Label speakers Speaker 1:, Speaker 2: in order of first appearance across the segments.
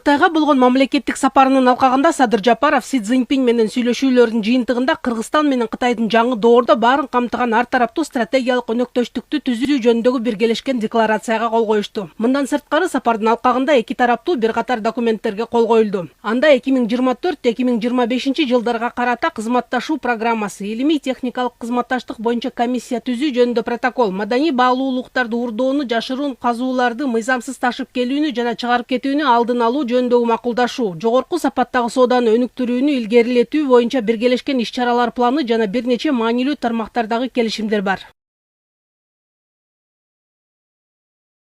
Speaker 1: Кытайга болгон мамлекеттик сапарынын алкагында Садыр Жапаров Си Цзиньпин менен сүйлөшүүлөрдүн жыйынтыгында Кыргызстан менен Кытайдын жаңы доордо баарын камтыган ар тараптуу стратегиялык өнөктөштүктү түзүү жөнүндөгү биргелешкен декларацияга кол коюшту. Мындан сырткары сапардын алкагында эки тараптуу бир катар документтерге кол коюлду. Анда 2024-2025 жылдарга карата кызматташуу программасы, илимий техникалык кызматташтык боюнча комиссия түзүү жөнүндө протокол, маданий баалуулуктарды урдоону, жашыруун казууларды мыйзамсыз ташып келүүнү жана чыгарып кетүүнү алдын алуу жөнүндөгү макулдашуу, жогорку сапаттагы сооданы өнүктүрүүнү илгерилетүү боюнча биргелешкен иш-чаралар планы жана бир нече маанилүү тармактардагы келишимдер бар.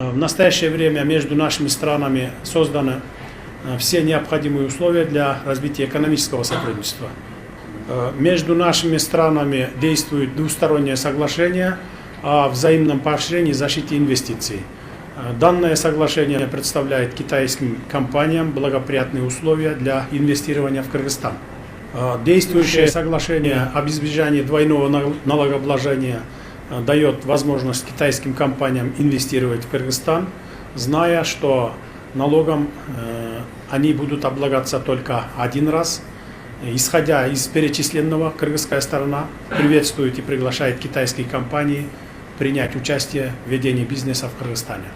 Speaker 2: В настоящее время между нашими странами созданы все необходимые условия для развития экономического сотрудничества. Между нашими странами действует двустороннее соглашение о взаимном поощрении и защите инвестиций. Данное соглашение представляет китайским компаниям благоприятные условия для инвестирования в Кыргызстан. Действующее соглашение об избежании двойного налогообложения дает возможность китайским компаниям инвестировать в Кыргызстан, зная, что налогом они будут облагаться только один раз. Исходя из перечисленного, кыргызская сторона приветствует и приглашает китайские компании принять участие в ведении бизнеса в Кыргызстане.